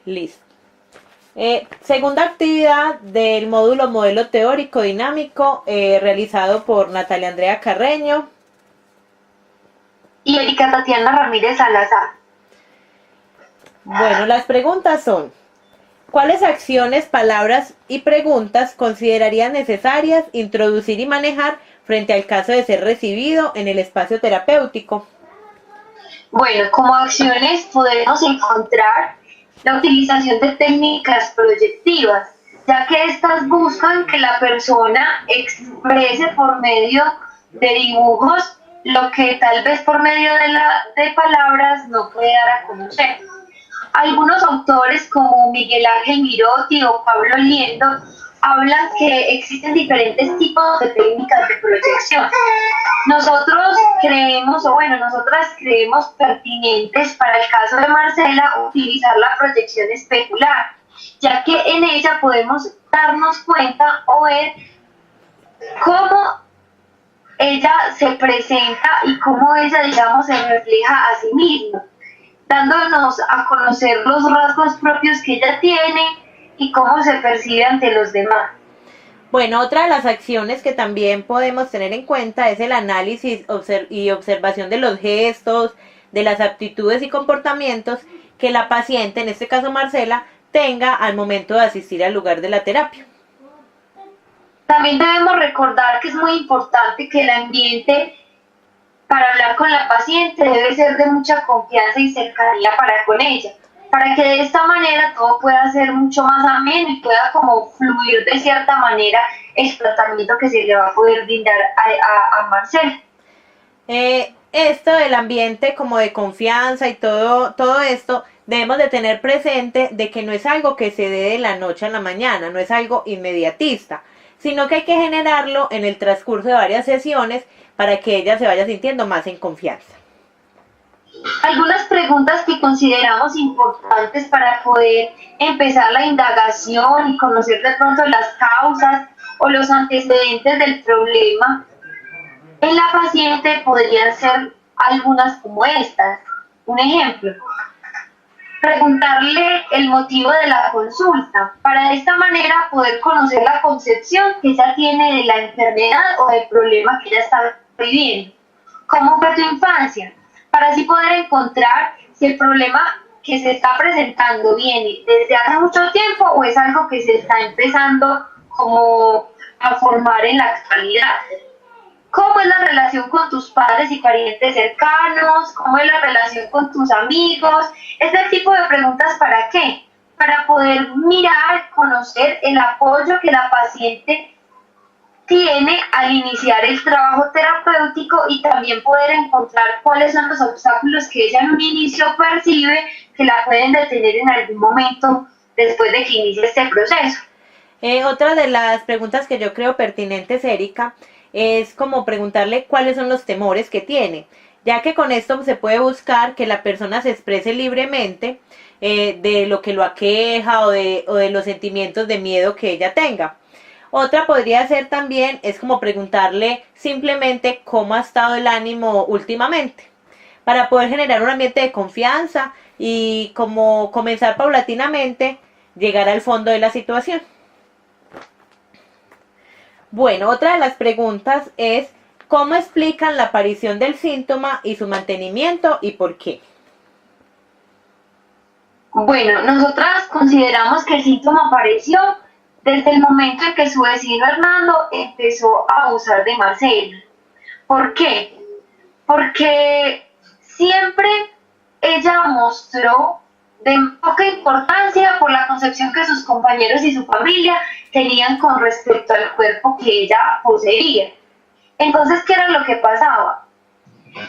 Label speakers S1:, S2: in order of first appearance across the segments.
S1: Listo. Segunda actividad del módulo Modelo Teórico Dinámico, realizado por Natalia Andrea Carreño
S2: y Erika Tatiana Ramírez Salazar.
S1: Bueno, las preguntas son: ¿cuáles acciones, palabras y preguntas considerarían necesarias introducir y manejar frente al caso de ser recibido en el espacio terapéutico?
S2: Bueno, como acciones podemos encontrar la utilización de técnicas proyectivas, ya que estas buscan que la persona exprese por medio de dibujos lo que tal vez por medio de palabras no puede dar a conocer. Algunos autores como Miguel Ángel Mirotti o Pablo Liendo hablan que existen diferentes tipos de técnicas de proyección. Nosotros creemos, nosotras creemos pertinentes para el caso de Marcela utilizar la proyección especular, ya que en ella podemos darnos cuenta o ver cómo ella se presenta y cómo ella, digamos, se refleja a sí misma, dándonos a conocer los rasgos propios que ella tiene y cómo se percibe ante los demás.
S1: Bueno, otra de las acciones que también podemos tener en cuenta es el análisis y observación de los gestos, de las actitudes y comportamientos que la paciente, en este caso Marcela, tenga al momento de asistir al lugar de la terapia.
S2: También debemos recordar que es muy importante que el ambiente para hablar con la paciente debe ser de mucha confianza y cercanía para con ella, para que de esta manera todo pueda ser mucho más ameno y pueda como fluir de cierta manera el tratamiento que se le va a poder brindar a Marcela.
S1: Esto del ambiente como de confianza y todo esto, debemos de tener presente de que no es algo que se dé de la noche a la mañana, no es algo inmediatista, sino que hay que generarlo en el transcurso de varias sesiones para que ella se vaya sintiendo más en confianza.
S2: Algunas preguntas que consideramos importantes para poder empezar la indagación y conocer de pronto las causas o los antecedentes del problema en la paciente podrían ser algunas como estas. Un ejemplo, preguntarle el motivo de la consulta, para de esta manera poder conocer la concepción que ella tiene de la enfermedad o del problema que ella está viviendo. ¿Cómo fue tu infancia? Para así poder encontrar si el problema que se está presentando viene desde hace mucho tiempo o es algo que se está empezando como a formar en la actualidad. ¿Cómo es la relación con tus padres y parientes cercanos? ¿Cómo es la relación con tus amigos? Este tipo de preguntas, ¿para qué? Para poder mirar, conocer el apoyo que la paciente tiene al iniciar el trabajo terapéutico y también poder encontrar cuáles son los obstáculos que ella en un inicio percibe que la pueden detener en algún momento después de que inicie este proceso.
S1: Otra de las preguntas que yo creo pertinentes, Erika, es como preguntarle cuáles son los temores que tiene, ya que con esto se puede buscar que la persona se exprese libremente de lo que lo aqueja o de los sentimientos de miedo que ella tenga. Otra podría ser también, es como preguntarle simplemente cómo ha estado el ánimo últimamente, para poder generar un ambiente de confianza y como comenzar paulatinamente llegar al fondo de la situación. Bueno, otra de las preguntas es: ¿cómo explican la aparición del síntoma y su mantenimiento y por qué?
S2: Bueno, nosotras consideramos que el síntoma apareció desde el momento en que su vecino Hernando empezó a abusar de Marcela. ¿Por qué? Porque siempre ella mostró de poca importancia por la concepción que sus compañeros y su familia tenían con respecto al cuerpo que ella poseía. Entonces, ¿qué era lo que pasaba?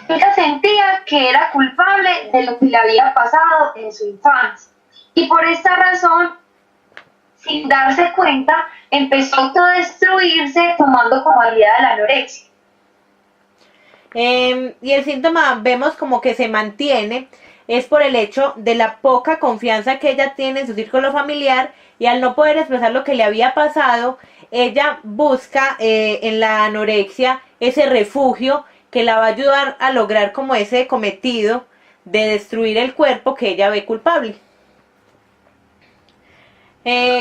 S2: Ella sentía que era culpable de lo que le había pasado en su infancia. Y por esta razón, sin darse cuenta, empezó a autodestruirse tomando como aliada la anorexia.
S1: Y el síntoma vemos como que se mantiene, es por el hecho de la poca confianza que ella tiene en su círculo familiar, y al no poder expresar lo que le había pasado, ella busca en la anorexia ese refugio que la va a ayudar a lograr como ese cometido de destruir el cuerpo que ella ve culpable.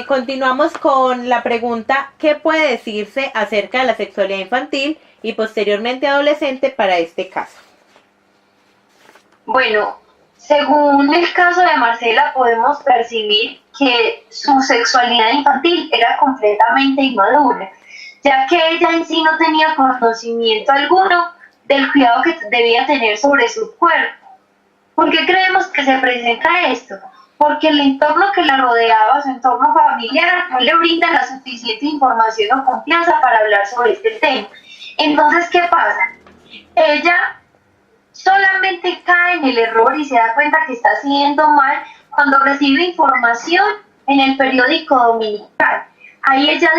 S1: Continuamos con la pregunta, ¿qué puede decirse acerca de la sexualidad infantil y posteriormente adolescente para este caso?
S2: Bueno, según el caso de Marcela, podemos percibir que su sexualidad infantil era completamente inmadura, ya que ella en sí no tenía conocimiento alguno del cuidado que debía tener sobre su cuerpo. ¿Por qué creemos que se presenta esto? Porque el entorno que la rodeaba, su entorno familiar, no le brinda la suficiente información o confianza para hablar sobre este tema. Entonces, ¿qué pasa? Ella solamente cae en el error y se da cuenta que está haciendo mal cuando recibe información en el periódico dominical. Ahí ella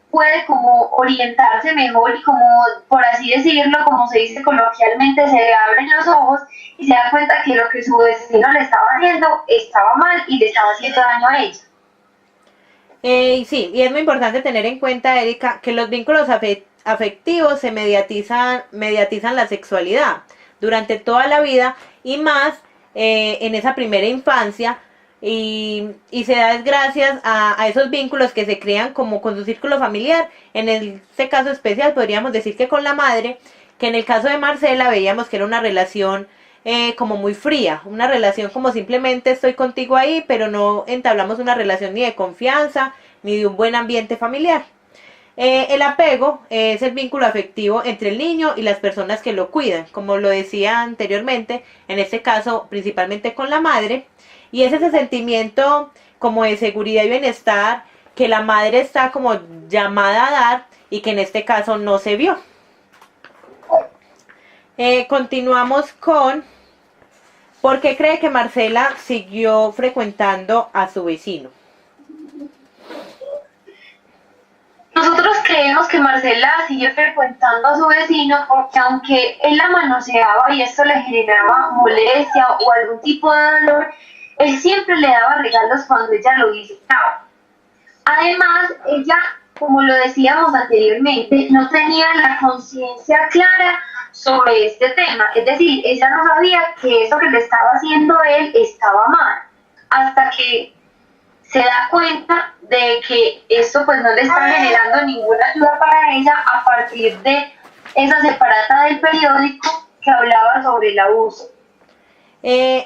S2: puede como orientarse mejor y como, por así decirlo, como se dice coloquialmente, se le abren los ojos y se da cuenta que lo que su vecino le estaba haciendo estaba mal y le estaba haciendo daño a ella.
S1: Sí, y es muy importante tener en cuenta, Erika, que los vínculos afectivos se mediatizan la sexualidad durante toda la vida y más en esa primera infancia, y se da gracias a esos vínculos que se crean como con su círculo familiar. En este caso especial podríamos decir que con la madre, que en el caso de Marcela veíamos que era una relación como muy fría, una relación como simplemente estoy contigo ahí, pero no entablamos una relación ni de confianza ni de un buen ambiente familiar. El apego es el vínculo afectivo entre el niño y las personas que lo cuidan, como lo decía anteriormente, en este caso principalmente con la madre, y es ese sentimiento como de seguridad y bienestar que la madre está como llamada a dar y que en este caso no se vio. Continuamos con ¿por qué cree que Marcela siguió frecuentando a su vecino?
S2: Nosotros creemos que Marcela siguió frecuentando a su vecino porque aunque él la manoseaba y esto le generaba molestia o algún tipo de dolor, él siempre le daba regalos cuando ella lo visitaba. Además, ella, como lo decíamos anteriormente, no tenía la conciencia clara sobre este tema. Es decir, ella no sabía que eso que le estaba haciendo él estaba mal, hasta que se da cuenta de que esto pues no le está generando ninguna ayuda para ella a partir de esa separata del periódico que hablaba sobre el abuso.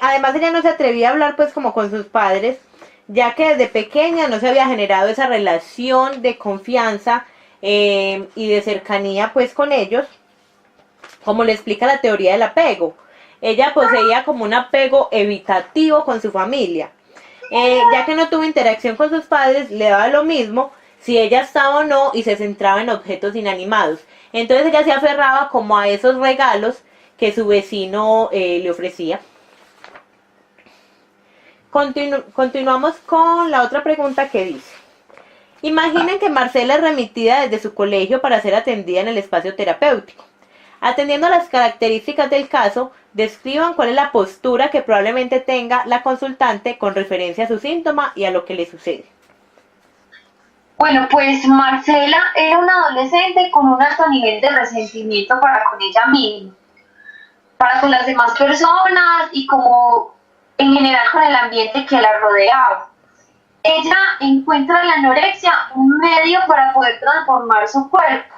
S1: Además ella no se atrevía a hablar pues como con sus padres, ya que desde pequeña no se había generado esa relación de confianza y de cercanía pues con ellos, como le explica la teoría del apego. Ella poseía como un apego evitativo con su familia. Ya que no tuvo interacción con sus padres, le daba lo mismo si ella estaba o no y se centraba en objetos inanimados. Entonces ella se aferraba como a esos regalos que su vecino le ofrecía. Continuamos con la otra pregunta que dice: imaginen que Marcela es remitida desde su colegio para ser atendida en el espacio terapéutico. Atendiendo a las características del caso, describan cuál es la postura que probablemente tenga la consultante con referencia a su síntoma y a lo que le sucede.
S2: Bueno, pues Marcela era una adolescente con un alto nivel de resentimiento para con ella misma, para con las demás personas y como en general con el ambiente que la rodeaba. Ella encuentra en la anorexia un medio para poder transformar su cuerpo,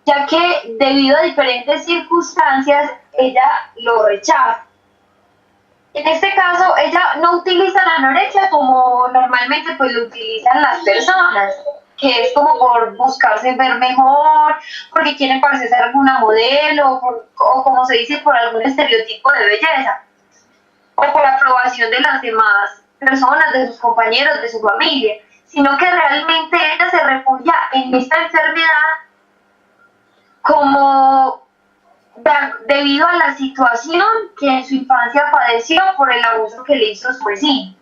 S2: ya que debido a diferentes circunstancias ella lo rechaza. En este caso, ella no utiliza la anorexia como normalmente pues lo utilizan las personas, que es como por buscarse ver mejor, porque quieren parecerse a alguna modelo, o como se dice, por algún estereotipo de belleza, o por aprobación de las demás personas, de sus compañeros, de su familia, sino que realmente ella se refugia en esta enfermedad como debido a la situación que en su infancia padeció por el abuso que le hizo su vecino,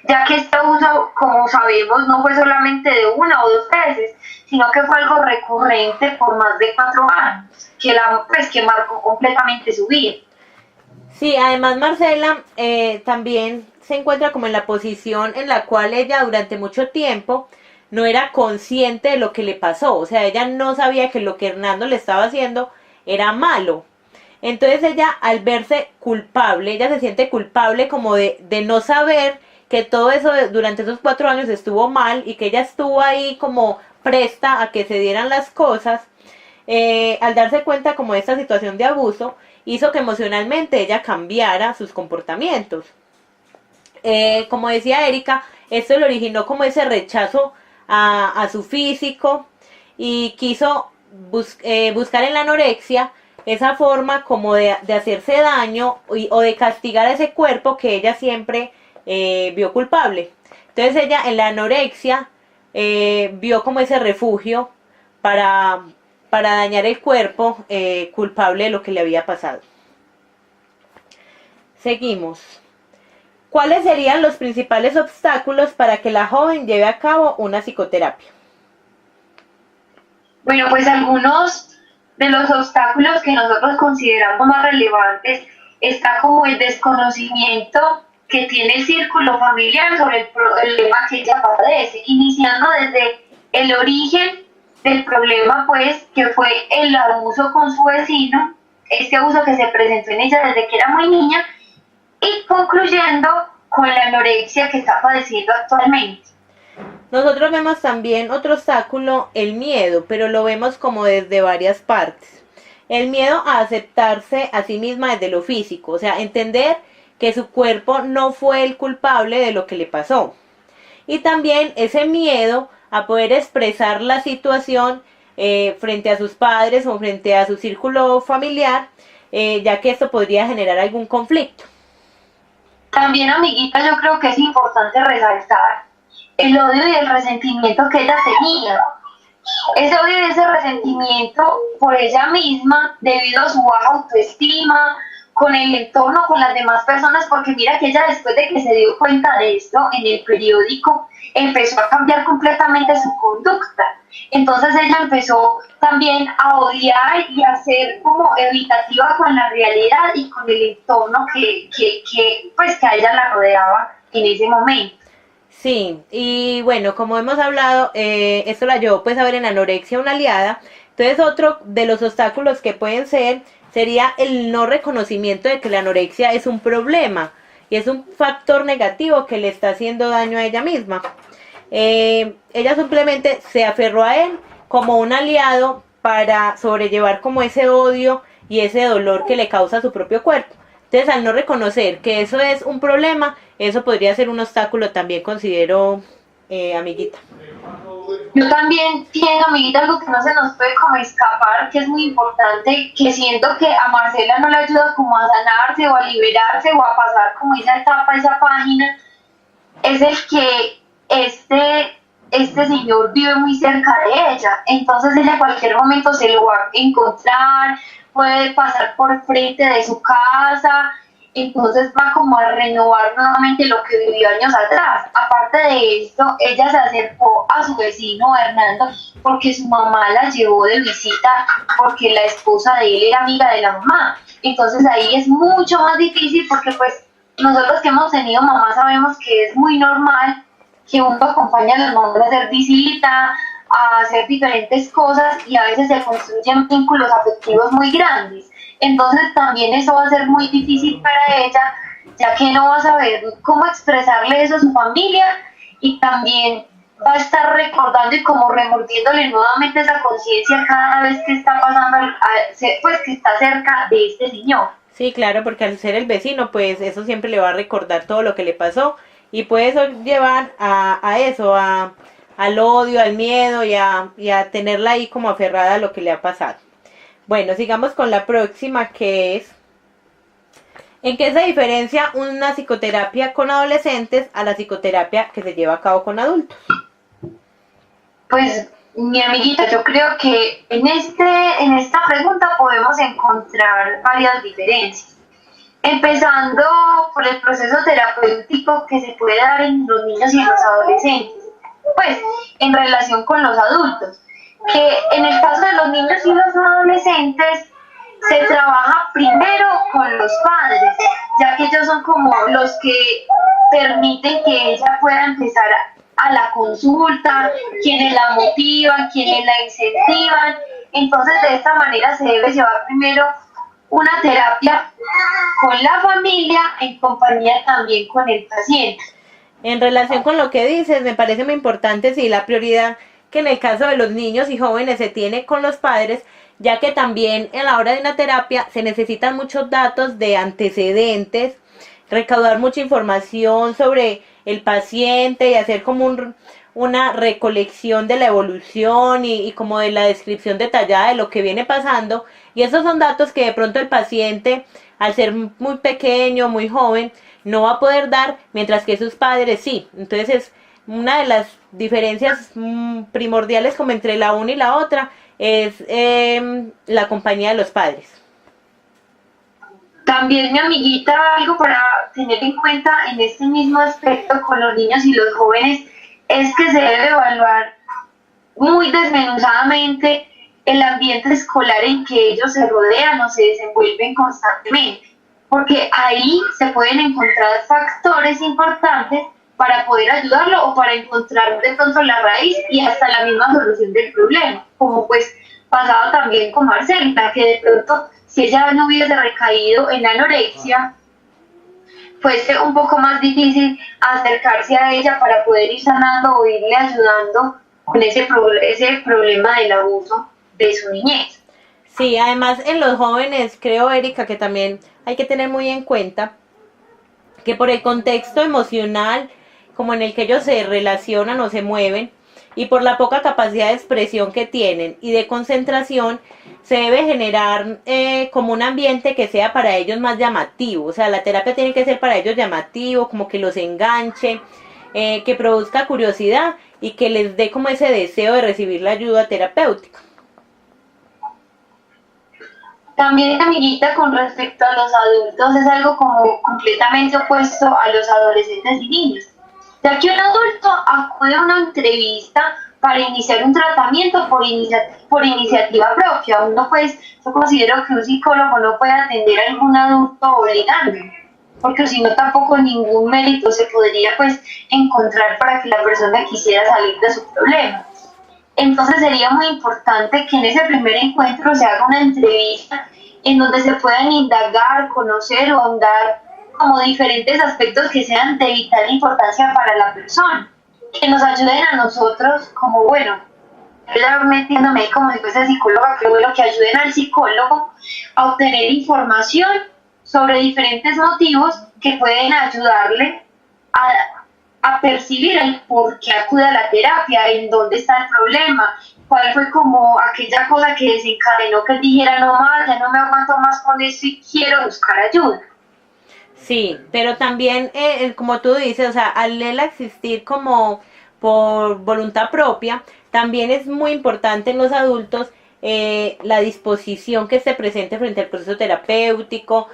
S2: ya que este abuso, como sabemos, no fue solamente de una o dos veces, sino que fue algo recurrente por más de 4 años, que marcó completamente su vida.
S1: Sí, además Marcela también se encuentra como en la posición en la cual ella durante mucho tiempo no era consciente de lo que le pasó, o sea, ella no sabía que lo que Hernando le estaba haciendo era malo. Entonces ella, al verse culpable, ella se siente culpable como de no saber que todo eso durante esos 4 años estuvo mal y que ella estuvo ahí como presta a que se dieran las cosas, al darse cuenta como de esta situación de abuso, hizo que emocionalmente ella cambiara sus comportamientos. Como decía Erika, esto le originó como ese rechazo a su físico y quiso buscar en la anorexia esa forma como de hacerse daño o de castigar a ese cuerpo que ella siempre vio culpable. Entonces ella en la anorexia vio como ese refugio para dañar el cuerpo culpable de lo que le había pasado. Seguimos. ¿Cuáles serían los principales obstáculos para que la joven lleve a cabo una psicoterapia?
S2: Bueno, pues algunos de los obstáculos que nosotros consideramos más relevantes está como el desconocimiento que tiene el círculo familiar sobre el problema que ella padece, iniciando desde el origen del problema, pues, que fue el abuso con su vecino, este abuso que se presentó en ella desde que era muy niña, y concluyendo con la anorexia que está padeciendo actualmente.
S1: Nosotros vemos también otro obstáculo, el miedo, pero lo vemos como desde varias partes. El miedo a aceptarse a sí misma desde lo físico, o sea, entender que su cuerpo no fue el culpable de lo que le pasó. Y también ese miedo a poder expresar la situación frente a sus padres o frente a su círculo familiar, ya que esto podría generar algún conflicto.
S2: También, amiguita, yo creo que es importante resaltar el odio y el resentimiento que ella tenía. Ese odio y ese resentimiento por ella misma, debido a su baja autoestima, con el entorno, con las demás personas, porque mira que ella, después de que se dio cuenta de esto en el periódico, empezó a cambiar completamente su conducta. Entonces ella empezó también a odiar y a ser como evitativa con la realidad y con el entorno pues, que a ella la rodeaba en ese momento.
S1: Sí, y bueno, como hemos hablado, esto la llevó pues a ver en anorexia una aliada. Entonces otro de los obstáculos que pueden ser sería el no reconocimiento de que la anorexia es un problema y es un factor negativo que le está haciendo daño a ella misma. Ella simplemente se aferró a él como un aliado para sobrellevar como ese odio y ese dolor que le causa a su propio cuerpo. Entonces, al no reconocer que eso es un problema, eso podría ser un obstáculo también, considero, amiguita.
S2: Yo también entiendo, amiguita, algo que no se nos puede como escapar, que es muy importante, que siento que a Marcela no le ayuda como a sanarse o a liberarse o a pasar como esa etapa, esa página, es el que este señor vive muy cerca de ella. Entonces ella en cualquier momento se lo va a encontrar, puede pasar por frente de su casa, entonces va como a renovar nuevamente lo que vivió años atrás. Aparte de esto, ella se acercó a su vecino Hernando porque su mamá la llevó de visita, porque la esposa de él era amiga de la mamá. Entonces ahí es mucho más difícil porque pues nosotros que hemos tenido mamá sabemos que es muy normal que uno acompaña a los mamás a hacer visita, a hacer diferentes cosas y a veces se construyen vínculos afectivos muy grandes. Entonces también eso va a ser muy difícil para ella, ya que no va a saber cómo expresarle eso a su familia y también va a estar recordando y como remordiéndole nuevamente esa conciencia cada vez que está pasando, pues que está cerca de este señor.
S1: Sí, claro, porque al ser el vecino, pues eso siempre le va a recordar todo lo que le pasó y puede eso llevar a eso, al odio, al miedo y a tenerla ahí como aferrada a lo que le ha pasado. Bueno, sigamos con la próxima, que es: ¿en qué se diferencia una psicoterapia con adolescentes a la psicoterapia que se lleva a cabo con adultos?
S2: Pues, mi amiguita, yo creo que en esta pregunta podemos encontrar varias diferencias. Empezando por el proceso terapéutico que se puede dar en los niños y en los adolescentes, pues en relación con los adultos, que en el caso de los niños y los adolescentes se trabaja primero con los padres, ya que ellos son como los que permiten que ella pueda empezar a la consulta, quienes la motivan, quienes la incentivan. Entonces de esta manera se debe llevar primero una terapia con la familia en compañía también con el paciente.
S1: En relación con lo que dices, me parece muy importante, sí, la prioridad que en el caso de los niños y jóvenes se tiene con los padres, ya que también en la hora de una terapia se necesitan muchos datos de antecedentes, recaudar mucha información sobre el paciente y hacer como una recolección de la evolución y como de la descripción detallada de lo que viene pasando. Y esos son datos que de pronto el paciente, al ser muy pequeño, muy joven, no va a poder dar, mientras que sus padres sí. Entonces es una de las diferencias primordiales como entre la una y la otra, es la compañía de los padres.
S2: También, mi amiguita, algo para tener en cuenta en este mismo aspecto con los niños y los jóvenes es que se debe evaluar muy desmenuzadamente el ambiente escolar en que ellos se rodean o se desenvuelven constantemente, porque ahí se pueden encontrar factores importantes para poder ayudarlo o para encontrar de pronto la raíz y hasta la misma solución del problema, como pues pasaba también con Marcelita, que de pronto si ella no hubiese recaído en la anorexia, fuese un poco más difícil acercarse a ella para poder ir sanando o irle ayudando con ese problema del abuso de su niñez.
S1: Sí, además en los jóvenes, creo, Erika, que también hay que tener muy en cuenta que por el contexto emocional como en el que ellos se relacionan o se mueven y por la poca capacidad de expresión que tienen y de concentración, se debe generar como un ambiente que sea para ellos más llamativo. O sea, la terapia tiene que ser para ellos llamativo, como que los enganche, que produzca curiosidad y que les dé como ese deseo de recibir la ayuda terapéutica.
S2: También, amiguita, con respecto a los adultos, es algo como completamente opuesto a los adolescentes y niños, ya que un adulto acude a una entrevista para iniciar un tratamiento por iniciativa propia. Uno pues, yo considero que un psicólogo no puede atender a algún adulto obligando, porque si no tampoco ningún mérito se podría pues encontrar para que la persona quisiera salir de su problema. Entonces sería muy importante que en ese primer encuentro se haga una entrevista en donde se puedan indagar, conocer o ahondar como diferentes aspectos que sean de vital importancia para la persona, que nos ayuden a nosotros como, bueno, yo ya metiéndome como si fuese psicóloga, pero bueno, que ayuden al psicólogo a obtener información sobre diferentes motivos que pueden ayudarle a percibir el por qué acude a la terapia, en dónde está el problema, cuál fue como aquella cosa que desencadenó que él dijera no más, ya no me aguanto más con esto y quiero buscar ayuda.
S1: Sí, pero también, como tú dices, o sea, al él existir como por voluntad propia, también es muy importante en los adultos la disposición que esté presente frente al proceso terapéutico,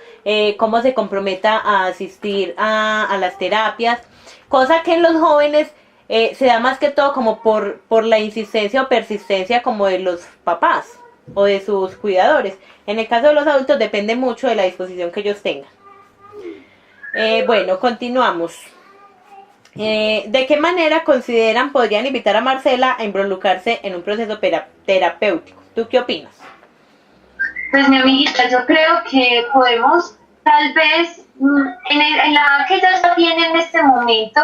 S1: cómo se comprometa a asistir a las terapias, cosa que en los jóvenes se da más que todo como por la insistencia o persistencia como de los papás o de sus cuidadores. En el caso de los adultos depende mucho de la disposición que ellos tengan. Bueno, continuamos. ¿De qué manera consideran podrían invitar a Marcela a involucrarse en un proceso terapéutico? ¿Tú qué opinas?
S2: Pues mi amiguita, yo creo que podemos tal vez en la edad que ella ya tiene en este momento,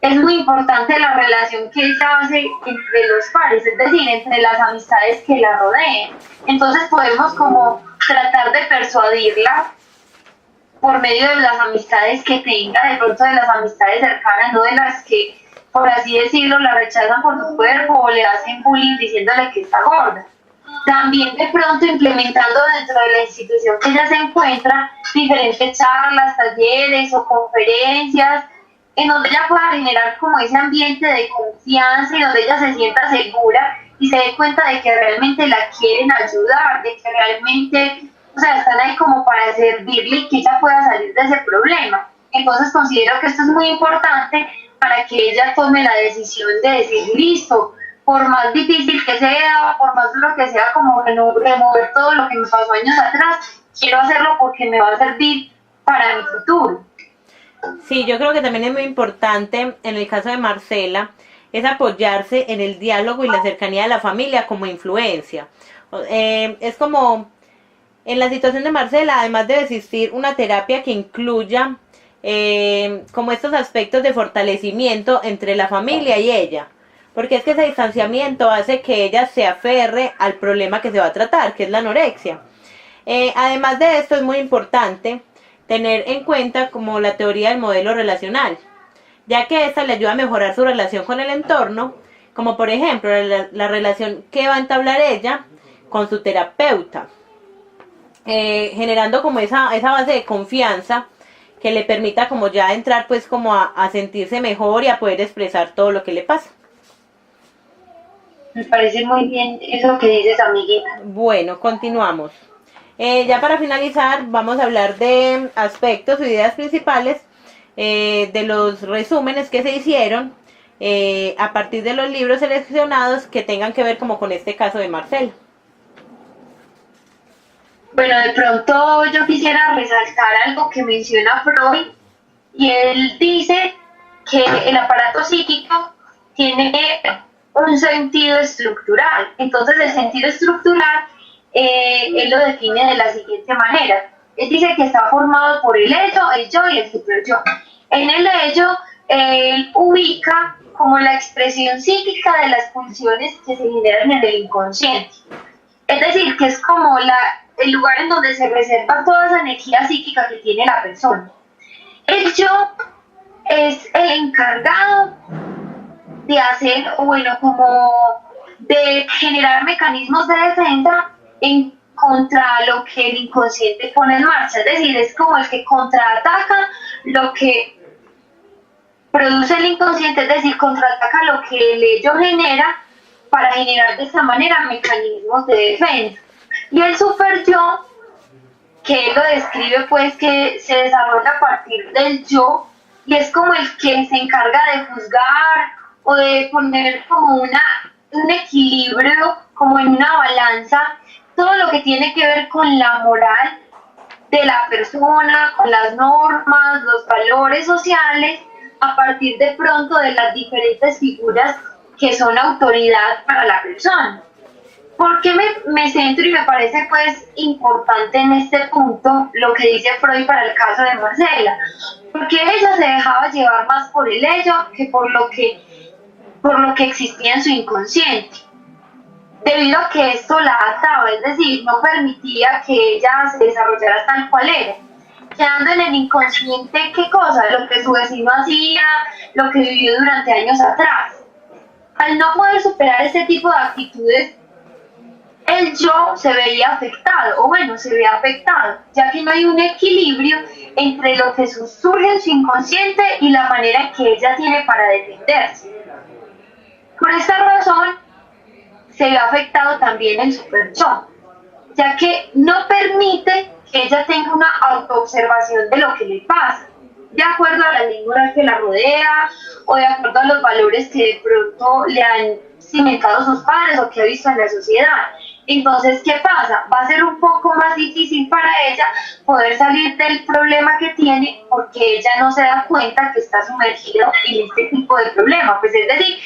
S2: es muy importante la relación que ella hace entre los pares, es decir, entre las amistades que la rodeen. Entonces podemos como tratar de persuadirla por medio de las amistades que tenga, de pronto de las amistades cercanas, no de las que, por así decirlo, la rechazan por su cuerpo o le hacen bullying diciéndole que está gorda. También de pronto implementando dentro de la institución que ella se encuentra diferentes charlas, talleres o conferencias en donde ella pueda generar como ese ambiente de confianza y donde ella se sienta segura y se dé cuenta de que realmente la quieren ayudar, de que realmente, o sea, están ahí como para servirle y que ella pueda salir de ese problema. Entonces considero que esto es muy importante para que ella tome la decisión de decir, listo, por más difícil que sea, por más duro que sea, como remover todo lo que me pasó años atrás, quiero hacerlo porque me va a servir para mi futuro.
S1: Sí, yo creo que también es muy importante en el caso de Marcela es apoyarse en el diálogo y la cercanía de la familia como influencia. Es como en la situación de Marcela, además de existir una terapia que incluya como estos aspectos de fortalecimiento entre la familia y ella. Porque es que ese distanciamiento hace que ella se aferre al problema que se va a tratar, que es la anorexia. Además de esto, es muy importante tener en cuenta como la teoría del modelo relacional, ya que esta le ayuda a mejorar su relación con el entorno, como por ejemplo la relación que va a entablar ella con su terapeuta, generando como esa base de confianza que le permita como ya entrar pues como a sentirse mejor y a poder expresar todo lo que le pasa.
S2: Me parece muy bien eso que dices, amiguita.
S1: Bueno, continuamos. Ya para finalizar, vamos a hablar de aspectos o ideas principales de los resúmenes que se hicieron a partir de los libros seleccionados que tengan que ver como con este caso de Marcela.
S2: Bueno, de pronto yo quisiera resaltar algo que menciona Freud, y él dice que el aparato psíquico tiene un sentido estructural. Entonces el sentido estructural él lo define de la siguiente manera. Él dice que está formado por el ello, el yo y el superyo. En el ello, él ubica como la expresión psíquica de las pulsiones que se generan en el inconsciente. Es decir, que es como el lugar en donde se reserva toda esa energía psíquica que tiene la persona. El yo es el encargado de hacer, o bueno, como de generar mecanismos de defensa en contra lo que el inconsciente pone en marcha. Es decir, es como el que contraataca lo que produce el inconsciente, es decir, contraataca lo que el ello genera para generar de esta manera mecanismos de defensa. Y el super yo, que él lo describe pues que se desarrolla a partir del yo, y es como el que se encarga de juzgar o de poner como un equilibrio, como en una balanza, todo lo que tiene que ver con la moral de la persona, con las normas, los valores sociales, a partir de pronto de las diferentes figuras que son autoridad para la persona. ¿Por qué me centro y me parece pues importante en este punto lo que dice Freud para el caso de Marcela? Porque ella se dejaba llevar más por el ello que por lo que existía en su inconsciente, debido a que esto la ataba, es decir, no permitía que ella se desarrollara tal cual era, quedando en el inconsciente, ¿qué cosa? Lo que su vecino hacía, lo que vivió durante años atrás. Al no poder superar este tipo de actitudes, el yo se veía afectado, o bueno, se ve afectado, ya que no hay un equilibrio entre lo que surge en su inconsciente y la manera que ella tiene para defenderse. Por esta razón, se ve afectado también el super yo, ya que no permite que ella tenga una autoobservación de lo que le pasa, de acuerdo a la lengua que la rodea o de acuerdo a los valores que de pronto le han cimentado sus padres o que ha visto en la sociedad. Entonces, ¿qué pasa? Va a ser un poco más difícil para ella poder salir del problema que tiene, porque ella no se da cuenta que está sumergida en este tipo de problema. Pues es decir,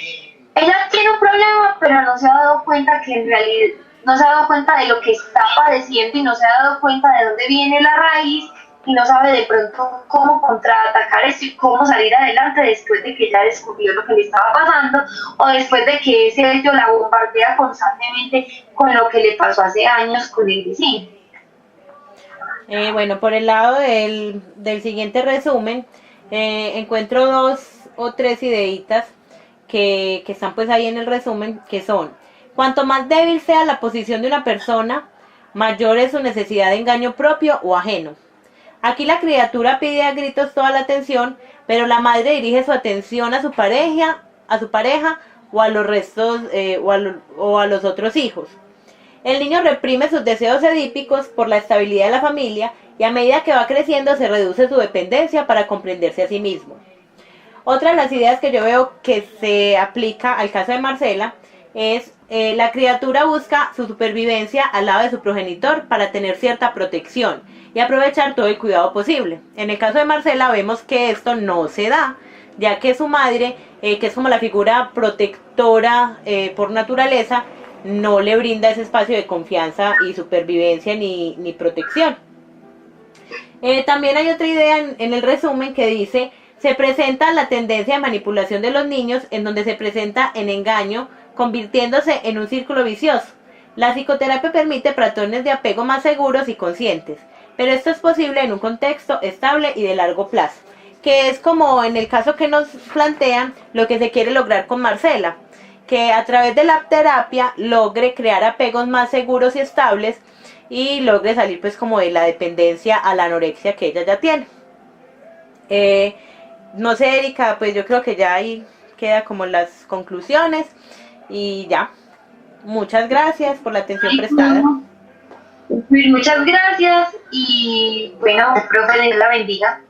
S2: ella tiene un problema, pero no se ha dado cuenta que en realidad no se ha dado cuenta de lo que está padeciendo y no se ha dado cuenta de dónde viene la raíz y no sabe de pronto cómo contraatacar esto y cómo salir adelante después de que ya descubrió lo que le estaba pasando o después de que ese ello la bombardea constantemente con lo que le pasó hace años con el vecino.
S1: Bueno, por el lado del siguiente resumen, encuentro 2 o 3 ideitas que están pues ahí en el resumen, que son: cuanto más débil sea la posición de una persona, mayor es su necesidad de engaño propio o ajeno. Aquí la criatura pide a gritos toda la atención, pero la madre dirige su atención a su pareja o a los restos o a los otros hijos. El niño reprime sus deseos edípicos por la estabilidad de la familia y a medida que va creciendo se reduce su dependencia para comprenderse a sí mismo. Otra de las ideas que yo veo que se aplica al caso de Marcela es la criatura busca su supervivencia al lado de su progenitor para tener cierta protección y aprovechar todo el cuidado posible. En el caso de Marcela vemos que esto no se da, ya que su madre, que es como la figura protectora por naturaleza, no le brinda ese espacio de confianza y supervivencia ni protección. También hay otra idea en el resumen que dice, se presenta la tendencia de manipulación de los niños en donde se presenta en engaño, convirtiéndose en un círculo vicioso. La psicoterapia permite patrones de apego más seguros y conscientes, pero esto es posible en un contexto estable y de largo plazo, que es como en el caso que nos plantean lo que se quiere lograr con Marcela, que a través de la terapia logre crear apegos más seguros y estables y logre salir pues como de la dependencia a la anorexia que ella ya tiene. No sé, Erika, pues yo creo que ya ahí queda como las conclusiones y ya. Muchas gracias por la atención prestada.
S2: Muchas gracias y bueno, profe, Dios la bendiga.